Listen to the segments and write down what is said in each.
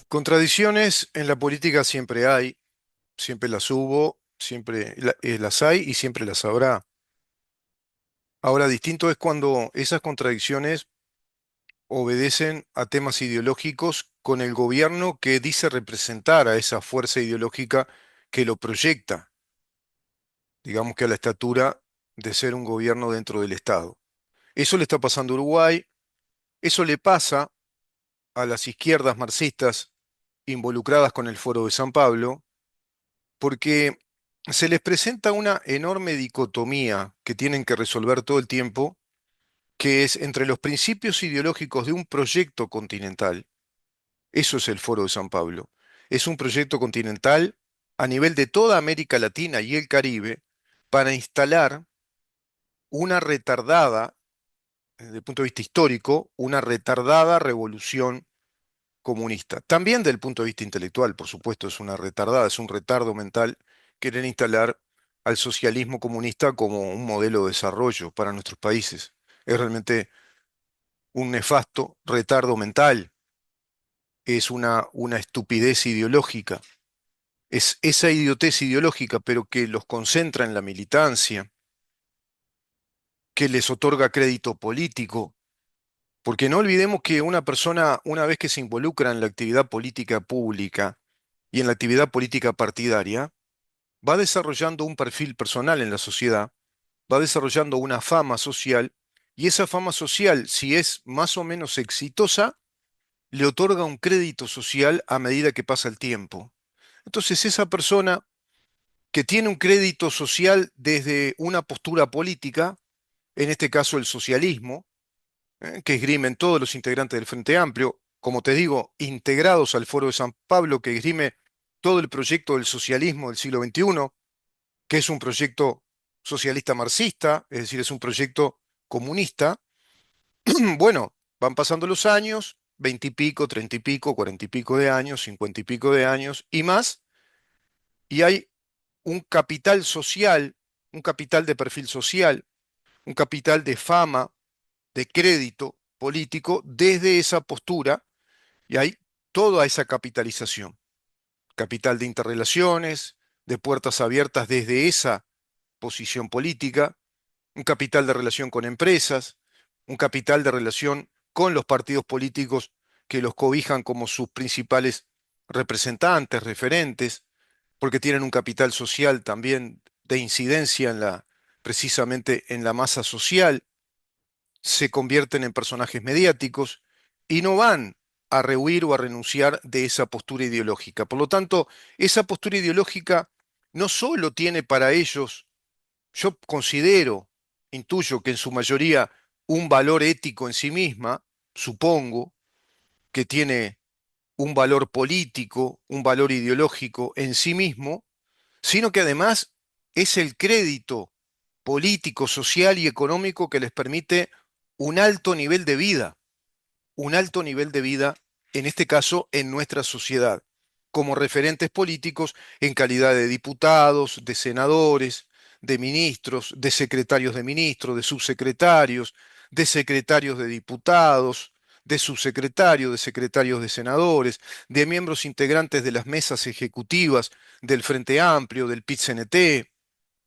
Contradicciones en la política siempre hay, siempre las hubo, siempre las hay y siempre las habrá. Ahora, distinto es cuando esas contradicciones obedecen a temas ideológicos con el gobierno que dice representar a esa fuerza ideológica que lo proyecta, digamos que a la estatura de ser un gobierno dentro del Estado. Eso le está pasando a Uruguay, eso le pasa a las izquierdas marxistas involucradas con el Foro de San Pablo, porque se les presenta una enorme dicotomía que tienen que resolver todo el tiempo, que es entre los principios ideológicos de un proyecto continental. Eso es el Foro de San Pablo. Es un proyecto continental a nivel de toda América Latina y el Caribe para instalar una retardada, desde el punto de vista histórico, una retardada revolución comunista. También desde el punto de vista intelectual, por supuesto, es una retardada, es un retardo mental querer instalar al socialismo comunista como un modelo de desarrollo para nuestros países. Es realmente un nefasto retardo mental, es una estupidez ideológica, es esa idiotez ideológica, pero que los concentra en la militancia, que les otorga crédito político, porque no olvidemos que una persona, una vez que se involucra en la actividad política pública y en la actividad política partidaria, va desarrollando un perfil personal en la sociedad, va desarrollando una fama social, y esa fama social, si es más o menos exitosa, le otorga un crédito social a medida que pasa el tiempo. Entonces, esa persona que tiene un crédito social desde una postura política, en este caso el socialismo, que esgrimen todos los integrantes del Frente Amplio, como te digo, integrados al Foro de San Pablo, que esgrime todo el proyecto del socialismo del siglo XXI, que es un proyecto socialista marxista, es decir, es un proyecto comunista. Bueno, van pasando los años, 20 y pico, 30 y pico, 40 y pico de años, 50 y pico de años y más, y hay un capital social, un capital de perfil social, un capital de fama, de crédito político desde esa postura, y hay toda esa capitalización, capital de interrelaciones, de puertas abiertas desde esa posición política, un capital de relación con empresas, un capital de relación con los partidos políticos que los cobijan como sus principales representantes, referentes, porque tienen un capital social también de incidencia en precisamente en la masa social, se convierten en personajes mediáticos y no van a rehuir o a renunciar de esa postura ideológica. Por lo tanto, esa postura ideológica no solo tiene para ellos, yo considero, intuyo que en su mayoría un valor ético en sí misma, supongo que tiene un valor político, un valor ideológico en sí mismo, sino que además es el crédito político, social y económico que les permite un alto nivel de vida, un alto nivel de vida, en este caso, en nuestra sociedad, como referentes políticos en calidad de diputados, de senadores, de ministros, de secretarios de ministros, de subsecretarios, de secretarios de diputados, de subsecretarios, de secretarios de senadores, de miembros integrantes de las mesas ejecutivas del Frente Amplio, del PIT-CNT,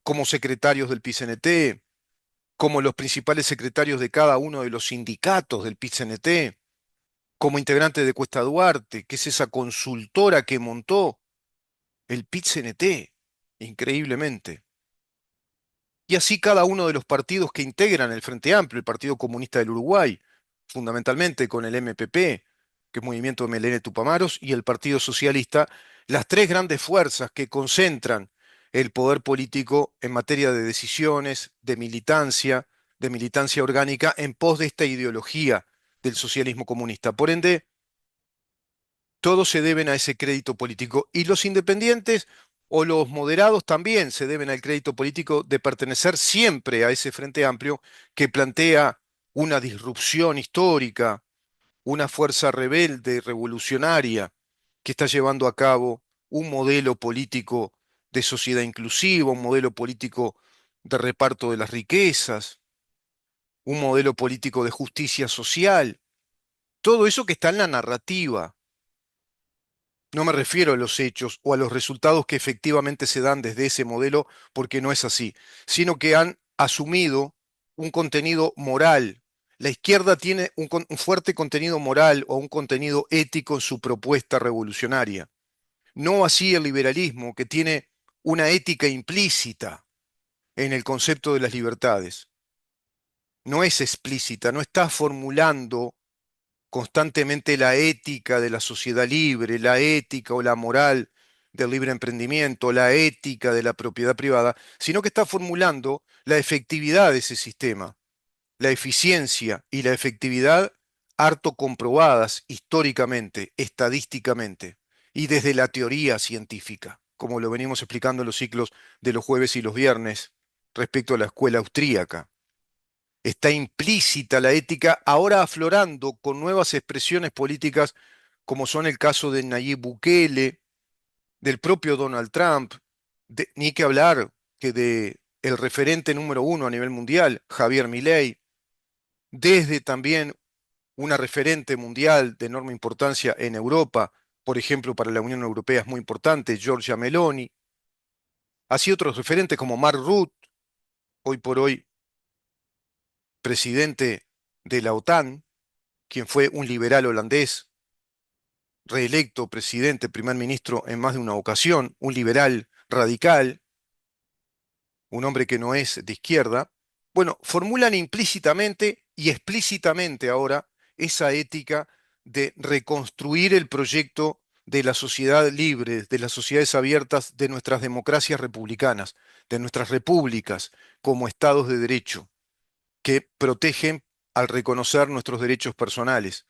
como secretarios del PIT-CNT, como los principales secretarios de cada uno de los sindicatos del PIT-CNT, como integrante de Cuesta Duarte, que es esa consultora que montó el PIT-CNT, increíblemente. Y así cada uno de los partidos que integran el Frente Amplio, el Partido Comunista del Uruguay, fundamentalmente con el MPP, que es Movimiento de Melene Tupamaros, y el Partido Socialista, las tres grandes fuerzas que concentran el poder político en materia de decisiones, de militancia orgánica en pos de esta ideología del socialismo comunista. Por ende, todos se deben a ese crédito político. Y los independientes o los moderados también se deben al crédito político de pertenecer siempre a ese Frente Amplio que plantea una disrupción histórica, una fuerza rebelde y revolucionaria que está llevando a cabo un modelo político de sociedad inclusiva, un modelo político de reparto de las riquezas, un modelo político de justicia social. Todo eso que está en la narrativa. No me refiero a los hechos o a los resultados que efectivamente se dan desde ese modelo, porque no es así, sino que han asumido un contenido moral. La izquierda tiene un fuerte contenido moral o un contenido ético en su propuesta revolucionaria. No así el liberalismo, que tiene una ética implícita en el concepto de las libertades. No es explícita, no está formulando constantemente la ética de la sociedad libre, la ética o la moral del libre emprendimiento, la ética de la propiedad privada, sino que está formulando la efectividad de ese sistema, la eficiencia y la efectividad harto comprobadas históricamente, estadísticamente y desde la teoría científica, como lo venimos explicando en los ciclos de los jueves y los viernes respecto a la escuela austríaca. Está implícita la ética, ahora aflorando con nuevas expresiones políticas, como son el caso de Nayib Bukele, del propio Donald Trump, ni que hablar que de el referente número uno a nivel mundial, Javier Milei, desde también una referente mundial de enorme importancia en Europa, por ejemplo, para la Unión Europea es muy importante, Giorgia Meloni, así otros referentes como Mark Rutte, hoy por hoy presidente de la OTAN, quien fue un liberal holandés, reelecto presidente, primer ministro en más de una ocasión, un liberal radical, un hombre que no es de izquierda, bueno, formulan implícitamente y explícitamente ahora esa ética de reconstruir el proyecto de la sociedad libre, de las sociedades abiertas, de nuestras democracias republicanas, de nuestras repúblicas como estados de derecho que protegen al reconocer nuestros derechos personales,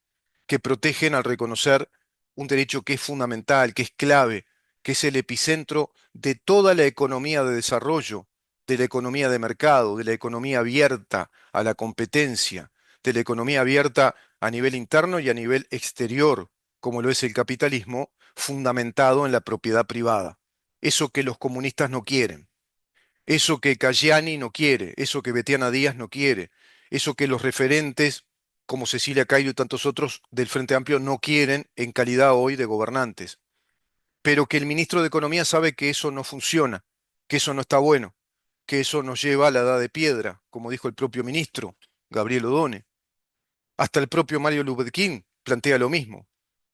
que protegen al reconocer un derecho que es fundamental, que es clave, que es el epicentro de toda la economía de desarrollo, de la economía de mercado, de la economía abierta a la competencia, de la economía abierta a nivel interno y a nivel exterior, como lo es el capitalismo, fundamentado en la propiedad privada. Eso que los comunistas no quieren. Eso que Cayani no quiere, eso que Betiana Díaz no quiere, eso que los referentes como Cecilia Cairo y tantos otros del Frente Amplio no quieren en calidad hoy de gobernantes. Pero que el ministro de Economía sabe que eso no funciona, que eso no está bueno, que eso nos lleva a la edad de piedra, como dijo el propio ministro, Gabriel Odone. Hasta el propio Mario Lubetkin plantea lo mismo,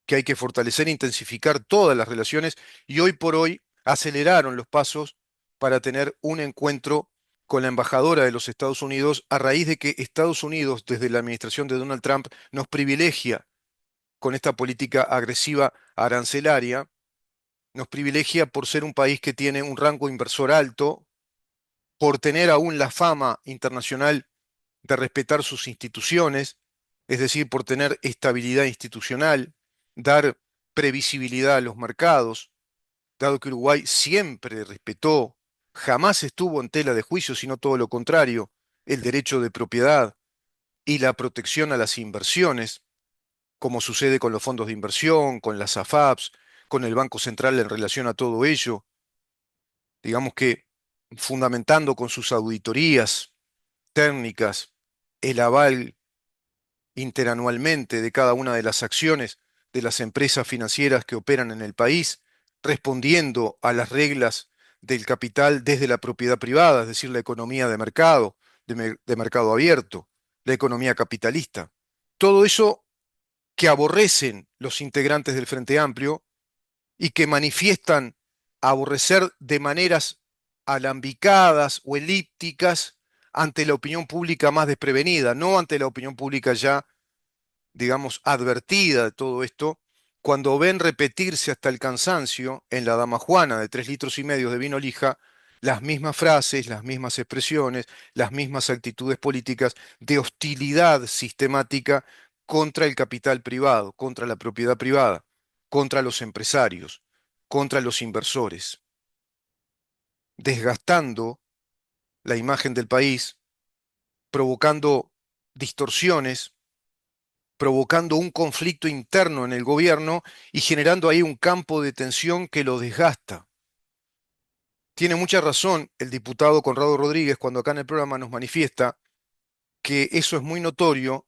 que hay que fortalecer e intensificar todas las relaciones y hoy por hoy aceleraron los pasos para tener un encuentro con la embajadora de los Estados Unidos a raíz de que Estados Unidos, desde la administración de Donald Trump, nos privilegia con esta política agresiva arancelaria, nos privilegia por ser un país que tiene un rango inversor alto, por tener aún la fama internacional de respetar sus instituciones, es decir, por tener estabilidad institucional, dar previsibilidad a los mercados, dado que Uruguay siempre respetó, jamás estuvo en tela de juicio, sino todo lo contrario, el derecho de propiedad y la protección a las inversiones, como sucede con los fondos de inversión, con las AFAPs, con el Banco Central en relación a todo ello, digamos que fundamentando con sus auditorías técnicas el aval interanualmente de cada una de las acciones de las empresas financieras que operan en el país, respondiendo a las reglas del capital desde la propiedad privada, es decir, la economía de mercado, de mercado abierto, la economía capitalista. Todo eso que aborrecen los integrantes del Frente Amplio y que manifiestan aborrecer de maneras alambicadas o elípticas ante la opinión pública más desprevenida, no ante la opinión pública ya digamos, advertida de todo esto, cuando ven repetirse hasta el cansancio en la dama Juana de 3,5 litros de vino lija, las mismas frases, las mismas expresiones, las mismas actitudes políticas de hostilidad sistemática contra el capital privado, contra la propiedad privada, contra los empresarios, contra los inversores, desgastando la imagen del país, provocando distorsiones, provocando un conflicto interno en el gobierno y generando ahí un campo de tensión que lo desgasta. Tiene mucha razón el diputado Conrado Rodríguez cuando acá en el programa nos manifiesta que eso es muy notorio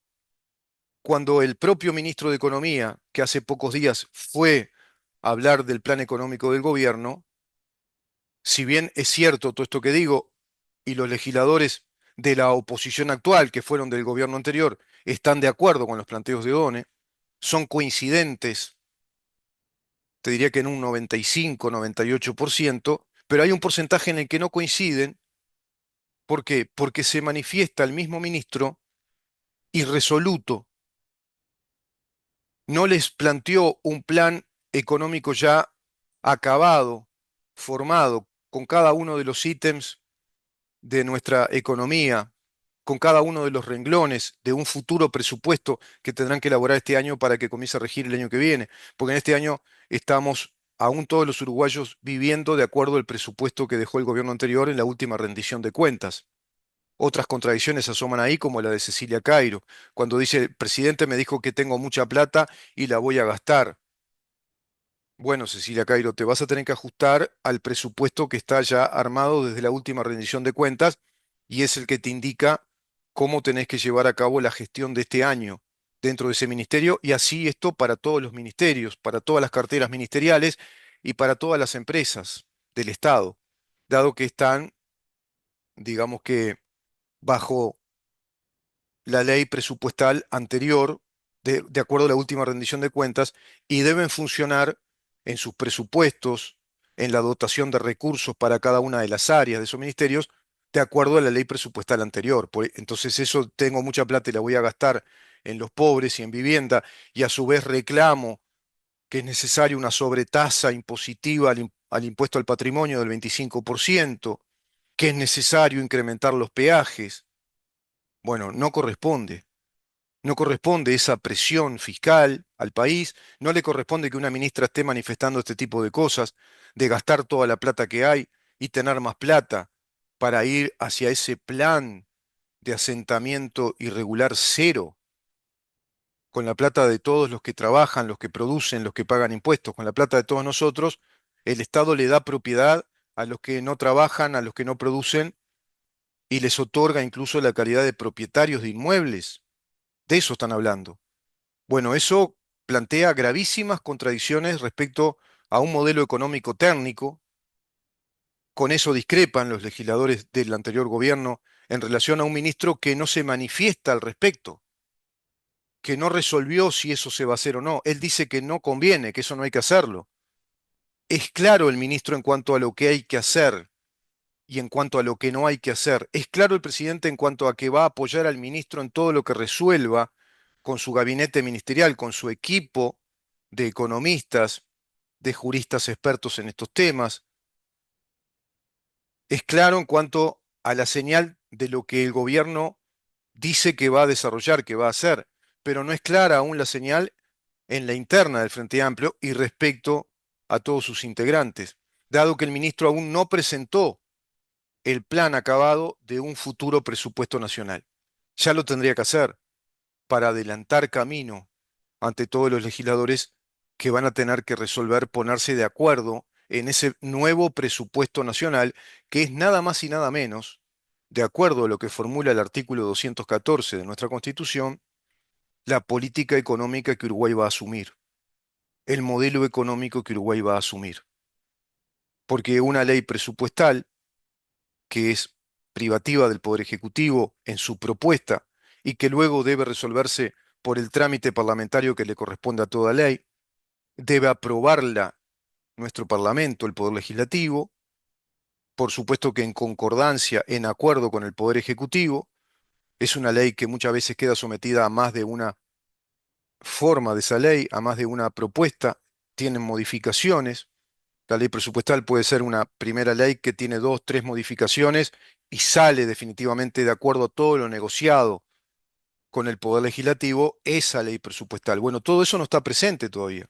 cuando el propio ministro de Economía, que hace pocos días fue hablar del plan económico del gobierno, si bien es cierto todo esto que digo, y los legisladores de la oposición actual, que fueron del gobierno anterior, están de acuerdo con los planteos de ONE, son coincidentes, te diría que en un 95, 98%, pero hay un porcentaje en el que no coinciden. ¿Por qué? Porque se manifiesta el mismo ministro irresoluto, no les planteó un plan económico ya acabado, formado, con cada uno de los ítems de nuestra economía, con cada uno de los renglones de un futuro presupuesto que tendrán que elaborar este año para que comience a regir el año que viene, porque en este año estamos aún todos los uruguayos viviendo de acuerdo al presupuesto que dejó el gobierno anterior en la última rendición de cuentas. Otras contradicciones se asoman ahí, como la de Cecilia Cairo, cuando dice, el presidente me dijo que tengo mucha plata y la voy a gastar. Bueno, Cecilia Cairo, te vas a tener que ajustar al presupuesto que está ya armado desde la última rendición de cuentas y es el que te indica cómo tenés que llevar a cabo la gestión de este año dentro de ese ministerio y así esto para todos los ministerios, para todas las carteras ministeriales y para todas las empresas del Estado, dado que están, digamos que, bajo la ley presupuestal anterior, de acuerdo a la última rendición de cuentas, y deben funcionar en sus presupuestos, en la dotación de recursos para cada una de las áreas de esos ministerios, de acuerdo a la ley presupuestal anterior. Entonces eso tengo mucha plata y la voy a gastar en los pobres y en vivienda, y a su vez reclamo que es necesaria una sobretasa impositiva al impuesto al patrimonio del 25%, que es necesario incrementar los peajes. Bueno, no corresponde. No corresponde esa presión fiscal al país, no le corresponde que una ministra esté manifestando este tipo de cosas, de gastar toda la plata que hay y tener más plata para ir hacia ese plan de asentamiento irregular cero, con la plata de todos los que trabajan, los que producen, los que pagan impuestos, con la plata de todos nosotros, el Estado le da propiedad a los que no trabajan, a los que no producen, y les otorga incluso la calidad de propietarios de inmuebles. De eso están hablando. Bueno, eso plantea gravísimas contradicciones respecto a un modelo económico técnico. Con eso discrepan los legisladores del anterior gobierno en relación a un ministro que no se manifiesta al respecto, que no resolvió si eso se va a hacer o no. Él dice que no conviene, que eso no hay que hacerlo. Es claro el ministro en cuanto a lo que hay que hacer y en cuanto a lo que no hay que hacer. Es claro el presidente en cuanto a que va a apoyar al ministro en todo lo que resuelva con su gabinete ministerial, con su equipo de economistas, de juristas expertos en estos temas. Es claro en cuanto a la señal de lo que el gobierno dice que va a desarrollar, que va a hacer, pero no es clara aún la señal en la interna del Frente Amplio y respecto a todos sus integrantes, dado que el ministro aún no presentó el plan acabado de un futuro presupuesto nacional. Ya lo tendría que hacer para adelantar camino ante todos los legisladores que van a tener que resolver ponerse de acuerdo en ese nuevo presupuesto nacional, que es nada más y nada menos, de acuerdo a lo que formula el artículo 214 de nuestra Constitución, la política económica que Uruguay va a asumir, el modelo económico que Uruguay va a asumir. Porque una ley presupuestal, que es privativa del Poder Ejecutivo en su propuesta y que luego debe resolverse por el trámite parlamentario que le corresponde a toda ley, debe aprobarla nuestro Parlamento, el Poder Legislativo, por supuesto que en concordancia, en acuerdo con el Poder Ejecutivo. Es una ley que muchas veces queda sometida a más de una forma de esa ley, a más de una propuesta, tienen modificaciones. La ley presupuestal puede ser una primera ley que tiene dos, tres modificaciones y sale definitivamente de acuerdo a todo lo negociado con el Poder Legislativo, esa ley presupuestal. Bueno, todo eso no está presente todavía,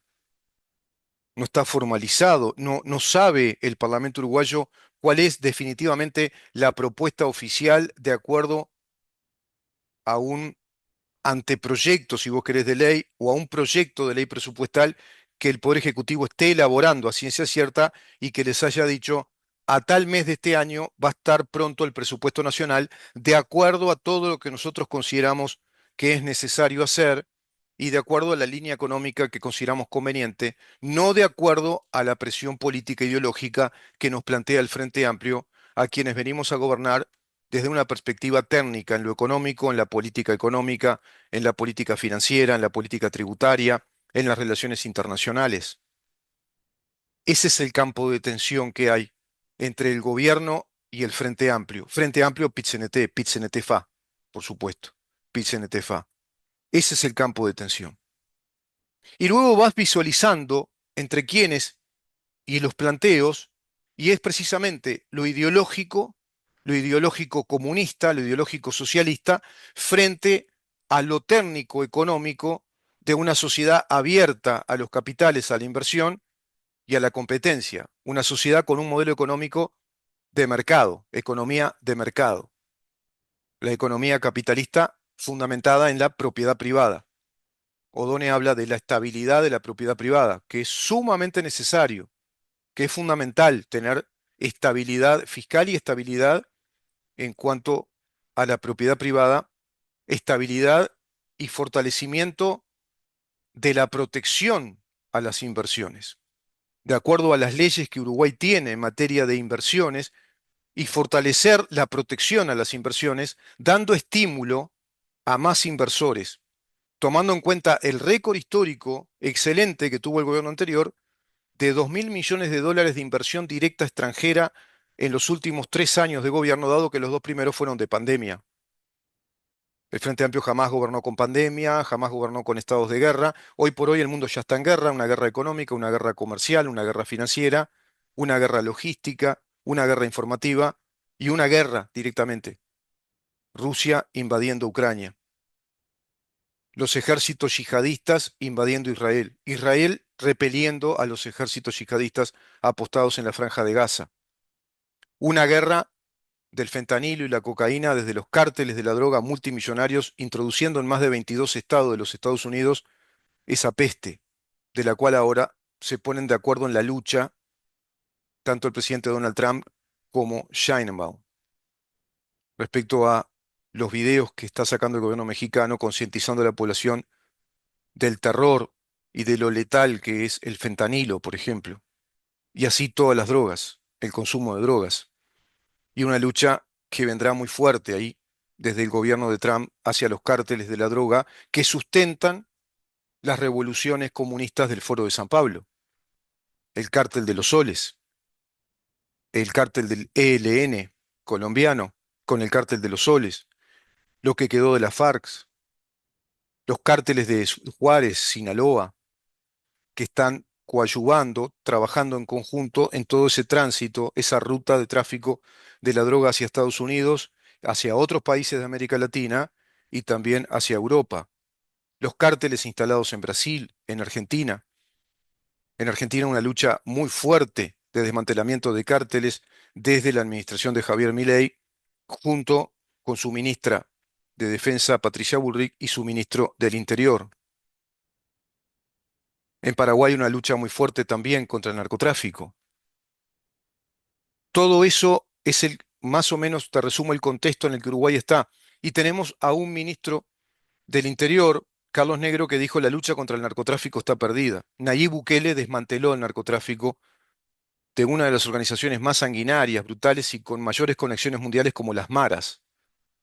no está formalizado, no sabe el Parlamento uruguayo cuál es definitivamente la propuesta oficial de acuerdo a un anteproyecto, si vos querés, de ley o a un proyecto de ley presupuestal que el Poder Ejecutivo esté elaborando a ciencia cierta y que les haya dicho, a tal mes de este año va a estar pronto el presupuesto nacional, de acuerdo a todo lo que nosotros consideramos que es necesario hacer y de acuerdo a la línea económica que consideramos conveniente, no de acuerdo a la presión política e ideológica que nos plantea el Frente Amplio, a quienes venimos a gobernar desde una perspectiva técnica en lo económico, en la política económica, en la política financiera, en la política tributaria, en las relaciones internacionales. Ese es el campo de tensión que hay entre el gobierno y el Frente Amplio. Frente Amplio, PIT-CNT, PIT-CNT-FA, por supuesto. PIT-CNT-FA. Ese es el campo de tensión. Y luego vas visualizando entre quiénes y los planteos, y es precisamente lo ideológico comunista, lo ideológico socialista, frente a lo técnico económico de una sociedad abierta a los capitales, a la inversión y a la competencia. Una sociedad con un modelo económico de mercado, economía de mercado. La economía capitalista fundamentada en la propiedad privada. Odone habla de la estabilidad de la propiedad privada, que es sumamente necesario, que es fundamental tener estabilidad fiscal y estabilidad en cuanto a la propiedad privada, estabilidad y fortalecimiento de la protección a las inversiones, de acuerdo a las leyes que Uruguay tiene en materia de inversiones, y fortalecer la protección a las inversiones, dando estímulo a más inversores, tomando en cuenta el récord histórico excelente que tuvo el gobierno anterior de 2.000 millones de dólares de inversión directa extranjera en los últimos 3 años de gobierno, dado que los dos primeros fueron de pandemia. El Frente Amplio jamás gobernó con pandemia, jamás gobernó con estados de guerra. Hoy por hoy el mundo ya está en guerra, una guerra económica, una guerra comercial, una guerra financiera, una guerra logística, una guerra informativa y una guerra directamente. Rusia invadiendo Ucrania, los ejércitos yihadistas invadiendo Israel, Israel repeliendo a los ejércitos yihadistas apostados en la Franja de Gaza, una guerra del fentanilo y la cocaína desde los cárteles de la droga multimillonarios introduciendo en más de 22 estados de los Estados Unidos esa peste, de la cual ahora se ponen de acuerdo en la lucha tanto el presidente Donald Trump como Sheinbaum respecto a los videos que está sacando el gobierno mexicano concientizando a la población del terror y de lo letal que es el fentanilo, por ejemplo, y así todas las drogas, el consumo de drogas, y una lucha que vendrá muy fuerte ahí desde el gobierno de Trump hacia los cárteles de la droga que sustentan las revoluciones comunistas del Foro de San Pablo, el cártel de los soles, el cártel del ELN colombiano con el cártel de los soles, lo que quedó de las FARC, los cárteles de Juárez, Sinaloa, que están coadyuvando, trabajando en conjunto en todo ese tránsito, esa ruta de tráfico de la droga hacia Estados Unidos, hacia otros países de América Latina y también hacia Europa. Los cárteles instalados en Brasil, en Argentina. En Argentina una lucha muy fuerte de desmantelamiento de cárteles desde la administración de Javier Milei, junto con su ministra de Defensa, Patricia Bullrich, y su ministro del Interior. En Paraguay una lucha muy fuerte también contra el narcotráfico. Todo eso es más o menos, te resumo el contexto en el que Uruguay está. Y tenemos a un ministro del Interior, Carlos Negro, que dijo la lucha contra el narcotráfico está perdida. Nayib Bukele desmanteló el narcotráfico de una de las organizaciones más sanguinarias, brutales y con mayores conexiones mundiales como las Maras,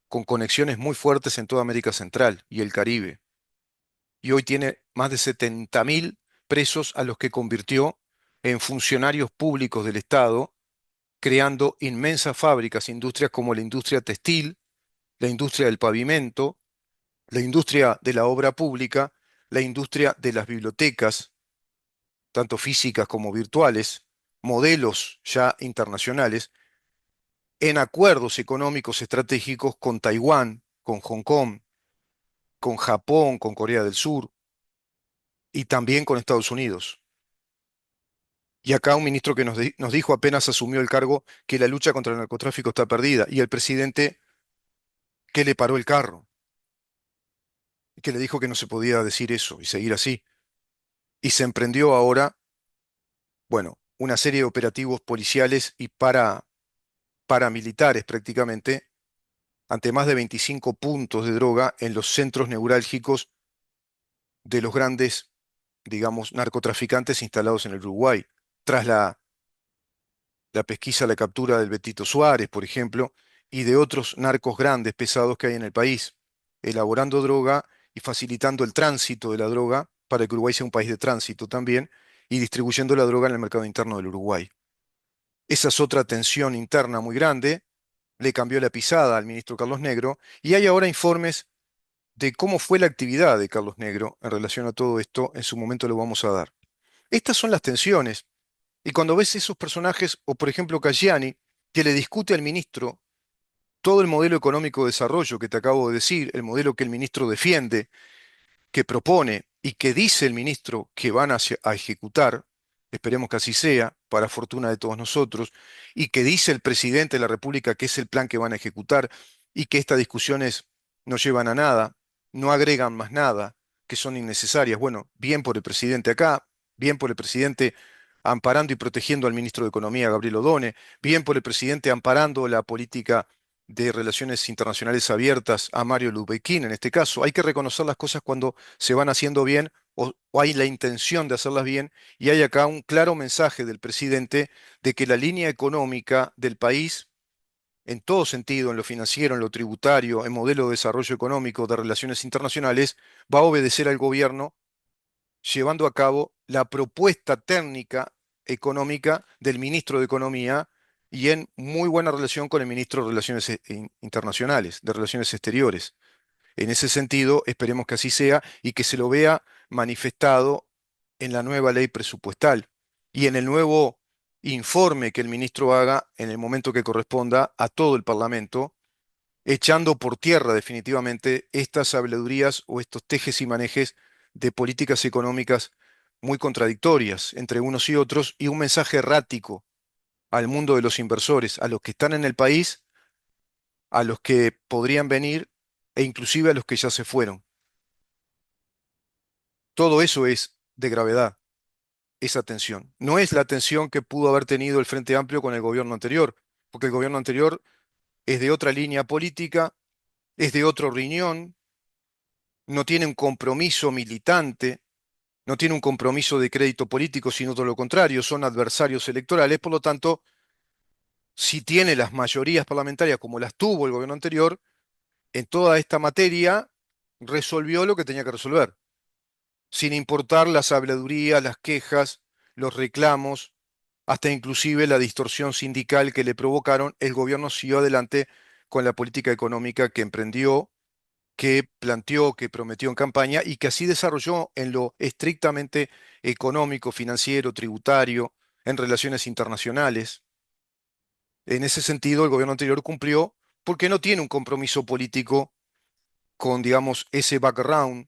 con conexiones muy fuertes en toda América Central y el Caribe. Y hoy tiene más de 70.000 presos a los que convirtió en funcionarios públicos del Estado creando inmensas fábricas, industrias como la industria textil, la industria del pavimento, la industria de la obra pública, la industria de las bibliotecas, tanto físicas como virtuales, modelos ya internacionales, en acuerdos económicos estratégicos con Taiwán, con Hong Kong, con Japón, con Corea del Sur y también con Estados Unidos. Y acá un ministro que nos dijo apenas asumió el cargo que la lucha contra el narcotráfico está perdida y el presidente que le paró el carro, que le dijo que no se podía decir eso y seguir así. Y se emprendió ahora, bueno, una serie de operativos policiales y paramilitares prácticamente, ante más de 25 puntos de droga en los centros neurálgicos de los grandes, digamos, narcotraficantes instalados en el Uruguay. Tras la pesquisa, la captura del Betito Suárez, por ejemplo, y de otros narcos grandes, pesados que hay en el país, elaborando droga y facilitando el tránsito de la droga para que Uruguay sea un país de tránsito también, y distribuyendo la droga en el mercado interno del Uruguay. Esa es otra tensión interna muy grande, le cambió la pisada al ministro Carlos Negro, y hay ahora informes de cómo fue la actividad de Carlos Negro en relación a todo esto, en su momento lo vamos a dar. Estas son las tensiones. Y cuando ves esos personajes, o por ejemplo Caggiani, que le discute al ministro todo el modelo económico de desarrollo que te acabo de decir, el modelo que el ministro defiende, que propone y que dice el ministro que van a ejecutar, esperemos que así sea, para fortuna de todos nosotros, y que dice el presidente de la República que es el plan que van a ejecutar, y que estas discusiones no llevan a nada, no agregan más nada, que son innecesarias. Bueno, bien por el presidente acá, bien por el presidente amparando y protegiendo al ministro de Economía, Gabriel Odone, bien por el presidente amparando la política de relaciones internacionales abiertas a Mario Lubeikin en este caso. Hay que reconocer las cosas cuando se van haciendo bien o hay la intención de hacerlas bien, y hay acá un claro mensaje del presidente de que la línea económica del país, en todo sentido, en lo financiero, en lo tributario, en modelo de desarrollo económico, de relaciones internacionales, va a obedecer al gobierno llevando a cabo la propuesta técnica económica del ministro de Economía y en muy buena relación con el ministro de Relaciones Internacionales, de Relaciones Exteriores. En ese sentido, esperemos que así sea y que se lo vea manifestado en la nueva ley presupuestal y en el nuevo informe que el ministro haga en el momento que corresponda a todo el Parlamento, echando por tierra definitivamente estas habladurías o estos tejes y manejes de políticas económicas muy contradictorias entre unos y otros, y un mensaje errático al mundo de los inversores, a los que están en el país, a los que podrían venir e inclusive a los que ya se fueron. Todo eso es de gravedad, esa tensión. No es la tensión que pudo haber tenido el Frente Amplio con el gobierno anterior, porque el gobierno anterior es de otra línea política, es de otro riñón, no tiene un compromiso militante, no tiene un compromiso de crédito político, sino todo lo contrario, son adversarios electorales. Por lo tanto, si tiene las mayorías parlamentarias como las tuvo el gobierno anterior, en toda esta materia resolvió lo que tenía que resolver, sin importar las habladurías, las quejas, los reclamos, hasta inclusive la distorsión sindical que le provocaron. El gobierno siguió adelante con la política económica que emprendió, que planteó, que prometió en campaña y que así desarrolló en lo estrictamente económico, financiero, tributario, en relaciones internacionales. En ese sentido, el gobierno anterior cumplió porque no tiene un compromiso político con, digamos, ese background,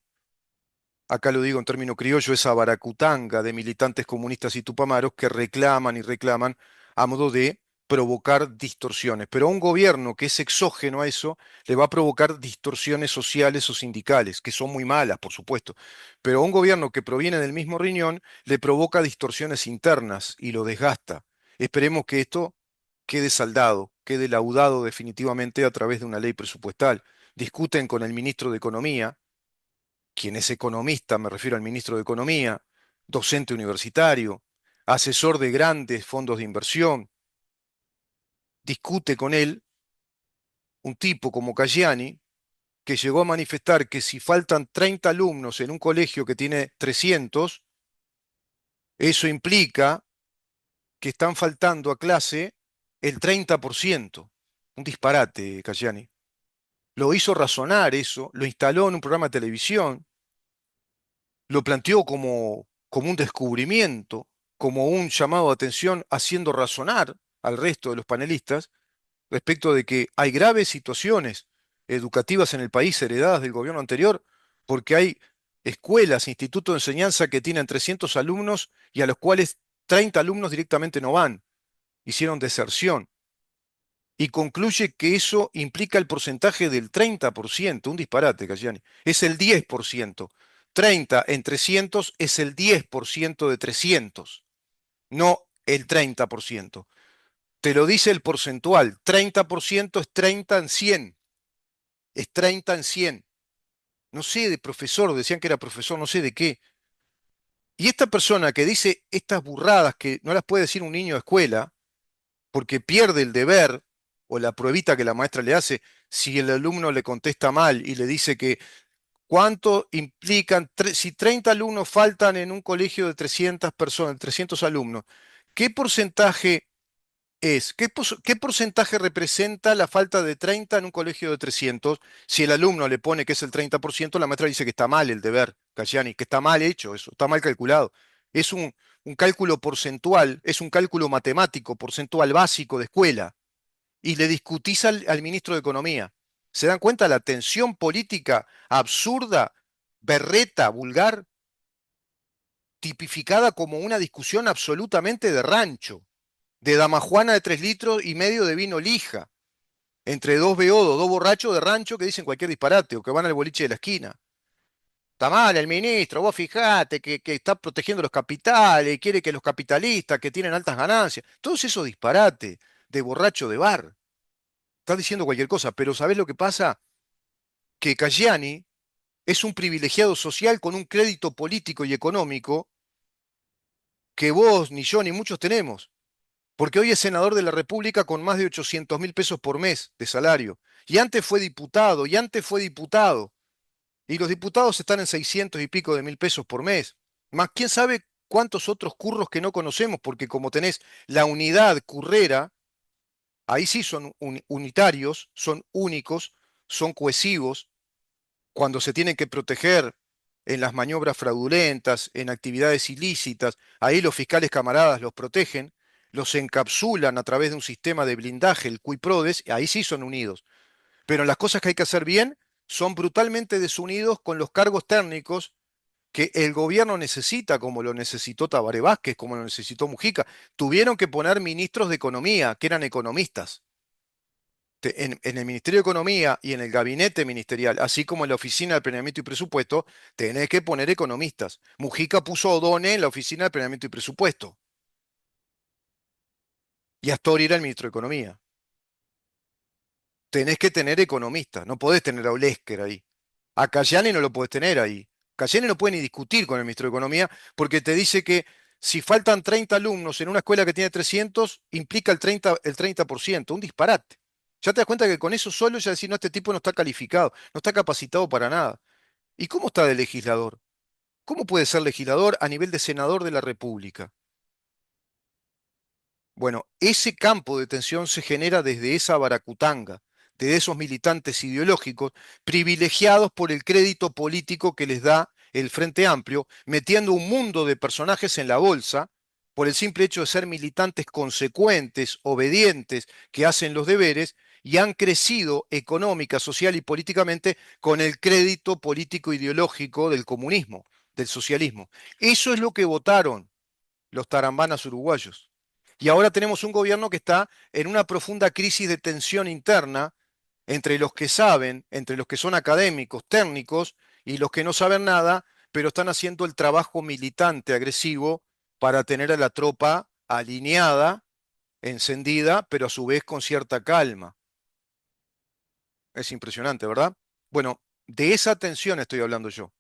acá lo digo en término criollo, esa baracutanga de militantes comunistas y tupamaros que reclaman y reclaman a modo de provocar distorsiones. Pero a un gobierno que es exógeno a eso, le va a provocar distorsiones sociales o sindicales, que son muy malas, por supuesto. Pero a un gobierno que proviene del mismo riñón, le provoca distorsiones internas y lo desgasta. Esperemos que esto quede saldado, quede laudado definitivamente a través de una ley presupuestal. Discuten con el ministro de Economía, quien es economista, me refiero al ministro de Economía, docente universitario, asesor de grandes fondos de inversión, discute con él un tipo como Caggiani, que llegó a manifestar que si faltan 30 alumnos en un colegio que tiene 300, eso implica que están faltando a clase el 30%. Un disparate, Caggiani. Lo hizo razonar eso, lo instaló en un programa de televisión, lo planteó como un descubrimiento, como un llamado de atención, haciendo razonar al resto de los panelistas respecto de que hay graves situaciones educativas en el país heredadas del gobierno anterior, porque hay escuelas, institutos de enseñanza que tienen 300 alumnos y a los cuales 30 alumnos directamente no van, hicieron deserción. Y concluye que eso implica el porcentaje del 30%, un disparate, Cayani. Es el 10%. 30 en 300 es el 10% de 300, no el 30%. Te lo dice el porcentual. 30% es 30 en 100. Es 30 en 100. no sé, de profesor, decían que era profesor, no sé de qué. Y esta persona que dice estas burradas que no las puede decir un niño de escuela, porque pierde el deber o la pruebita que la maestra le hace, si el alumno le contesta mal y le dice que cuánto implican, si 30 alumnos faltan en un colegio de 300 personas, 300 alumnos, ¿qué porcentaje es? ¿Qué porcentaje representa la falta de 30 en un colegio de 300? Si el alumno le pone que es el 30%, la maestra dice que está mal el deber, Cayani, que está mal hecho eso, está mal calculado. Es un cálculo porcentual, es un cálculo matemático, porcentual básico de escuela. Y le discutís al ministro de Economía. ¿Se dan cuenta la tensión política absurda, berreta, vulgar, tipificada como una discusión absolutamente de rancho, de damajuana de 3,5 litros de vino lija, entre dos beodos, dos borrachos de rancho que dicen cualquier disparate o que van al boliche de la esquina? Está mal el ministro, vos fijate que está protegiendo los capitales y quiere que los capitalistas que tienen altas ganancias, todos esos disparates de borracho de bar. Estás diciendo cualquier cosa, pero ¿sabés lo que pasa? Que Caggiani es un privilegiado social con un crédito político y económico que vos, ni yo, ni muchos tenemos. Porque hoy es senador de la República con más de 800.000 pesos por mes de salario. Y antes fue diputado, y antes fue diputado. Y los diputados están en 600 y pico de mil pesos por mes. Más quién sabe cuántos otros curros que no conocemos, porque como tenés la unidad currera, ahí sí son unitarios, son únicos, son cohesivos, cuando se tienen que proteger en las maniobras fraudulentas, en actividades ilícitas, ahí los fiscales camaradas los protegen, los encapsulan a través de un sistema de blindaje, el cui prodest, ahí sí son unidos. Pero en las cosas que hay que hacer bien, son brutalmente desunidos con los cargos técnicos que el gobierno necesita, como lo necesitó Tabaré Vázquez, como lo necesitó Mujica. Tuvieron que poner ministros de economía, que eran economistas en el Ministerio de Economía y en el gabinete ministerial, así como en la Oficina de Planeamiento y Presupuesto, tenés que poner economistas. Mujica puso a Odone en la Oficina de Planeamiento y Presupuesto y Astori era el ministro de Economía. Tenés que tener economistas, no podés tener a Olesker ahí. A Cayani no lo podés tener ahí. Cayani no puede ni discutir con el ministro de Economía porque te dice que si faltan 30 alumnos en una escuela que tiene 300, implica el 30%, un disparate. Ya te das cuenta que con eso solo ya decís, no, este tipo no está calificado, no está capacitado para nada. ¿Y cómo está de legislador? ¿Cómo puede ser legislador a nivel de senador de la República? Bueno, ese campo de tensión se genera desde esa baracutanga, de esos militantes ideológicos privilegiados por el crédito político que les da el Frente Amplio, metiendo un mundo de personajes en la bolsa por el simple hecho de ser militantes consecuentes, obedientes, que hacen los deberes y han crecido económica, social y políticamente con el crédito político ideológico del comunismo, del socialismo. Eso es lo que votaron los tarambanas uruguayos. Y ahora tenemos un gobierno que está en una profunda crisis de tensión interna entre los que saben, entre los que son académicos, técnicos, y los que no saben nada, pero están haciendo el trabajo militante agresivo para tener a la tropa alineada, encendida, pero a su vez con cierta calma. Es impresionante, ¿verdad? Bueno, de esa tensión estoy hablando yo.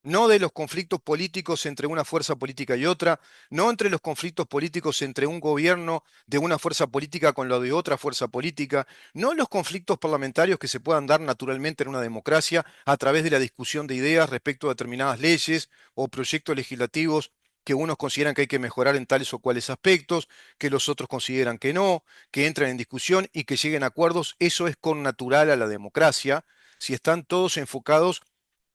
No de los conflictos políticos entre una fuerza política y otra, no entre los conflictos políticos entre un gobierno de una fuerza política con lo de otra fuerza política, no los conflictos parlamentarios que se puedan dar naturalmente en una democracia a través de la discusión de ideas respecto a determinadas leyes o proyectos legislativos que unos consideran que hay que mejorar en tales o cuales aspectos, que los otros consideran que no, que entran en discusión y que lleguen a acuerdos. Eso es con natural a la democracia, si están todos enfocados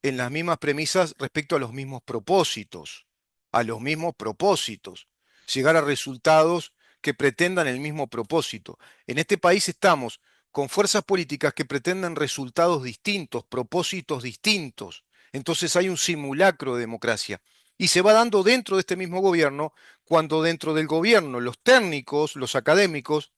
en las mismas premisas respecto a los mismos propósitos, a los mismos propósitos, llegar a resultados que pretendan el mismo propósito. En este país estamos con fuerzas políticas que pretenden resultados distintos, propósitos distintos. Entonces hay un simulacro de democracia. Y se va dando dentro de este mismo gobierno, cuando dentro del gobierno los técnicos, los académicos,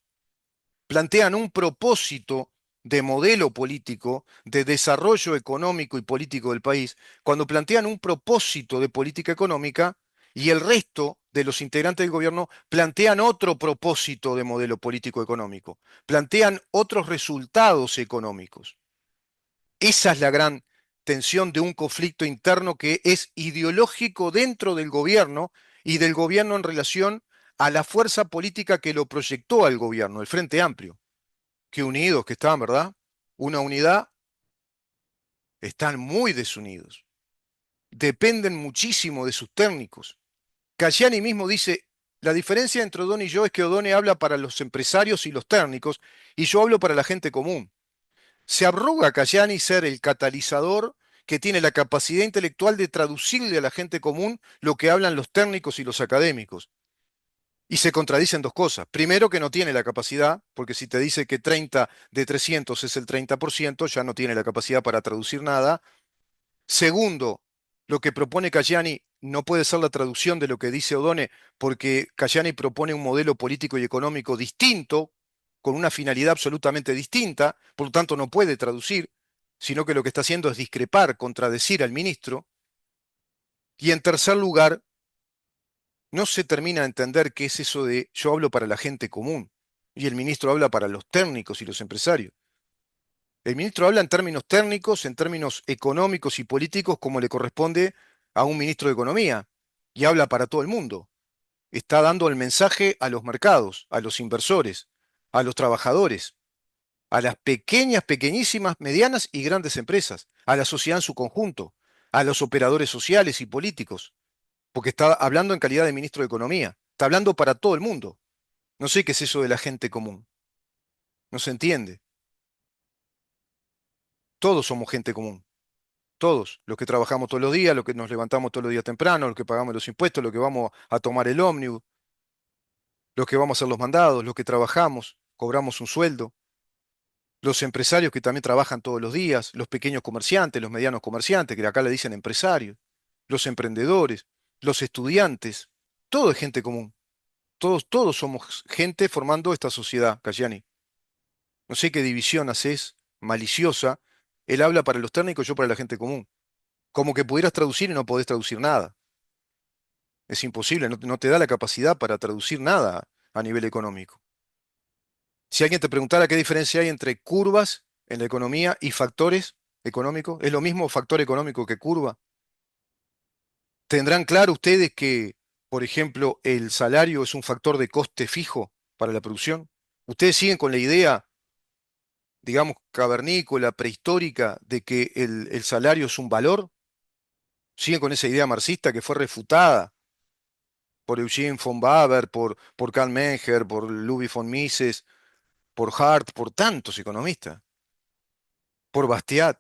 plantean un propósito de modelo político, de desarrollo económico y político del país, cuando plantean un propósito de política económica y el resto de los integrantes del gobierno plantean otro propósito de modelo político económico, plantean otros resultados económicos. Esa es la gran tensión de un conflicto interno que es ideológico dentro del gobierno y del gobierno en relación a la fuerza política que lo proyectó al gobierno, el Frente Amplio. Qué unidos que están, ¿verdad? Una unidad, están muy desunidos. Dependen muchísimo de sus técnicos. Cayani mismo dice, la diferencia entre Odone y yo es que Odone habla para los empresarios y los técnicos y yo hablo para la gente común. Se arroga Cayani ser el catalizador que tiene la capacidad intelectual de traducirle a la gente común lo que hablan los técnicos y los académicos. Y se contradicen dos cosas. Primero, que no tiene la capacidad, porque si te dice que 30 de 300 es el 30%, ya no tiene la capacidad para traducir nada. Segundo, lo que propone Cayani no puede ser la traducción de lo que dice Odone, porque Cayani propone un modelo político y económico distinto, con una finalidad absolutamente distinta, por lo tanto no puede traducir, sino que lo que está haciendo es discrepar, contradecir al ministro. Y en tercer lugar, no se termina de entender qué es eso de yo hablo para la gente común y el ministro habla para los técnicos y los empresarios. El ministro habla en términos técnicos, en términos económicos y políticos, como le corresponde a un ministro de Economía, y habla para todo el mundo. Está dando el mensaje a los mercados, a los inversores, a los trabajadores, a las pequeñas, pequeñísimas, medianas y grandes empresas, a la sociedad en su conjunto, a los operadores sociales y políticos, porque está hablando en calidad de ministro de Economía, está hablando para todo el mundo. No sé qué es eso de la gente común, no se entiende. Todos somos gente común. Todos, los que trabajamos todos los días, los que nos levantamos todos los días temprano, los que pagamos los impuestos, los que vamos a tomar el ómnibus, los que vamos a hacer los mandados, los que trabajamos, cobramos un sueldo, los empresarios que también trabajan todos los días, los pequeños comerciantes, los medianos comerciantes, que acá le dicen empresarios, los emprendedores, los estudiantes, todo es gente común. Todos somos gente formando esta sociedad, Cayani. No sé qué división haces, maliciosa. Él habla para los técnicos, yo para la gente común. Como que pudieras traducir y no podés traducir nada. Es imposible, no te da la capacidad para traducir nada a nivel económico. Si alguien te preguntara qué diferencia hay entre curvas en la economía y factores económicos, ¿es lo mismo factor económico que curva? ¿Tendrán claro ustedes que, por ejemplo, el salario es un factor de coste fijo para la producción? ¿Ustedes siguen con la idea, digamos, cavernícola, prehistórica, de que el salario es un valor? ¿Siguen con esa idea marxista que fue refutada por Eugene von Baber, por Karl Menger, por Ludwig von Mises, por Hart, por tantos economistas, por Bastiat?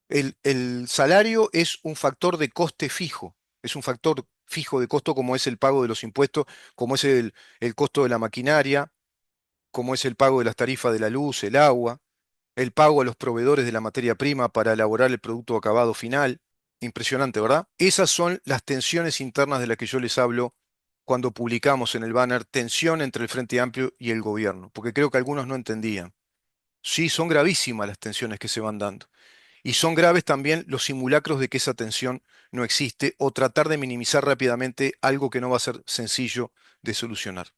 El salario es un factor de coste fijo, es un factor fijo de costo como es el pago de los impuestos, como es el costo de la maquinaria, como es el pago de las tarifas de la luz, el agua, el pago a los proveedores de la materia prima para elaborar el producto acabado final. Impresionante, ¿verdad? Esas son las tensiones internas de las que yo les hablo cuando publicamos en el banner tensión entre el Frente Amplio y el gobierno, porque creo que algunos no entendían. Sí, son gravísimas las tensiones que se van dando. Y son graves también los simulacros de que esa tensión no existe o tratar de minimizar rápidamente algo que no va a ser sencillo de solucionar.